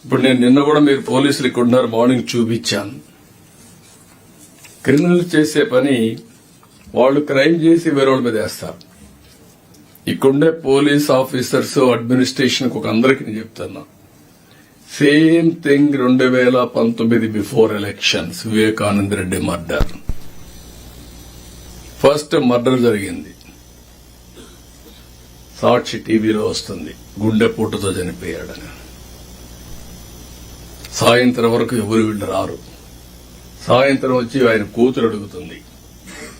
ఇప్పుడు నేను నిన్న కూడా మీరు పోలీసులు ఇక్కడ ఉన్నారు, మార్నింగ్ చూపించాను. క్రిమినల్ చేసే పని వాళ్ళు క్రైమ్ చేసి వేరే వాళ్ళ మీద వేస్తారు. ఇక్కడుండే పోలీస్ ఆఫీసర్స్ అడ్మినిస్ట్రేషన్ ఒక అందరికీ నేను చెప్తున్నా, same thing 2019 before elections Vivekananda Reddy murder. First murder జరిగింది, సాక్షి టీవీలో వస్తుంది, గుండెపోటుతో చనిపోయాడని. సాయంత్రం వరకు ఎవరు వీళ్ళు రారు. సాయంత్రం వచ్చి ఆయన కూతురు అడుగుతుంది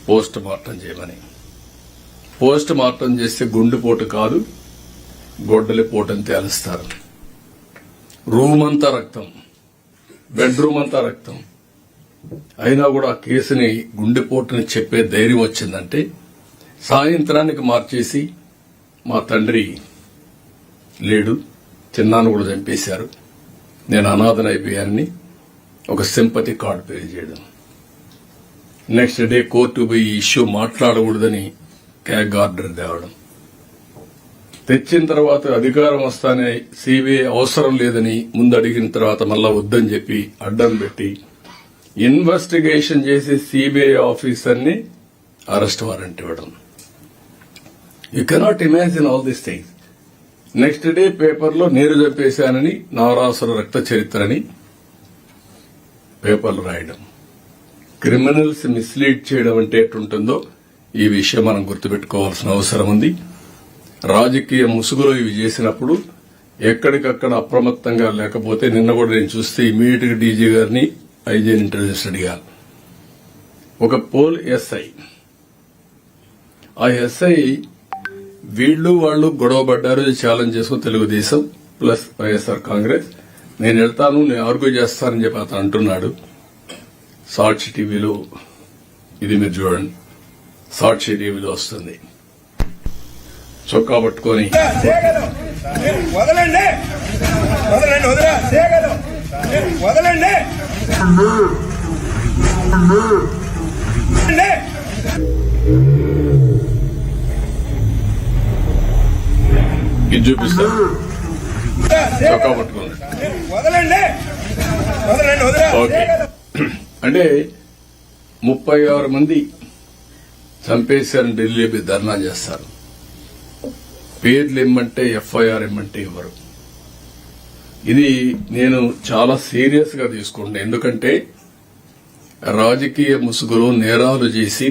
పోస్ట్ మార్టం చేయమని. పోస్ట్ మార్టం చేస్తే గుండెపోటు కాదు, గొడ్డలిపోటు అని తేలుస్తారు. రూమ్ అంతా రక్తం, బెడ్రూమ్ అంతా రక్తం. అయినా కూడా ఆ కేసుని గుండెపోటుని చెప్పే ధైర్యం వచ్చిందంటే సాయంత్రానికి మార్చేసి మా తండ్రి లేడు, చిన్నాను కూడా చంపేశారు, నేను అనాథనైపోయానని ఒక సింపతి కార్డు పే చేయడం. నెక్స్ట్ డే కోర్టు పోయి ఈ ఇష్యూ మాట్లాడకూడదని క్యాగ్ ఆర్డర్ తేవడం. తెచ్చిన తర్వాత అధికారం వస్తానే సిబిఐ అవసరం లేదని ముందు అడిగిన తర్వాత మళ్ళా వద్దని చెప్పి అడ్డం పెట్టి ఇన్వెస్టిగేషన్ చేసి సిబిఐ ఆఫీసర్ని అరెస్ట్ వారెంట్ ఇవ్వడం. You cannot imagine all these things. Next day పేపర్లో నేను చంపేశానని, నారాసుర రక్త చరిత్రని పేపర్లు రాయడం. క్రిమినల్స్ మిస్లీడ్ చేయడం అంటే ఎట్టుంటుందో ఈ విషయం మనం గుర్తుపెట్టుకోవాల్సిన అవసరం ఉంది. రాజకీయ ముసుగులో ఇవి చేసినప్పుడు ఎక్కడికక్కడ అప్రమత్తంగా లేకపోతే, నిన్న కూడా నేను చూస్తే ఇమీడియట్ గా డీజీ గారిని ఐజీని ఇంటెలిజెన్స్ అడిగాను. ఒక పోల్ ఎస్ఐ, ఆ ఎస్ఐ వీళ్లు వాళ్ళు గొడవపడ్డారు, ఛాలెంజ్ చేసుకుని తెలుగుదేశం ప్లస్ వైఎస్ఆర్ కాంగ్రెస్, నేను వెళ్తాను, నేను ఆర్గ్యూ చేస్తానని చెప్పి అతను అంటున్నాడు. సాక్షి టీవీలో ఇది మీరు చూడండి, సాక్షి టీవీలో వస్తుంది. చొక్కా పట్టుకొని వదలండి, వదలండి, వదలండి, ఇది చూపిస్తారు, చొక్కా పట్టుకోండి. వదలండి, వదలండి, ఓకే, అంటే 36 మంది చంపేశారని ఢిల్లీ ధర్నా చేస్తారు. పేర్లు ఇమ్మంటే ఎఫ్ఐఆర్ ఇమ్మంటే ఇవ్వరు. ఇది నేను చాలా సీరియస్ గా తీసుకుంటాను. ఎందుకంటే రాజకీయ ముసుగులో నేరాలు చేసి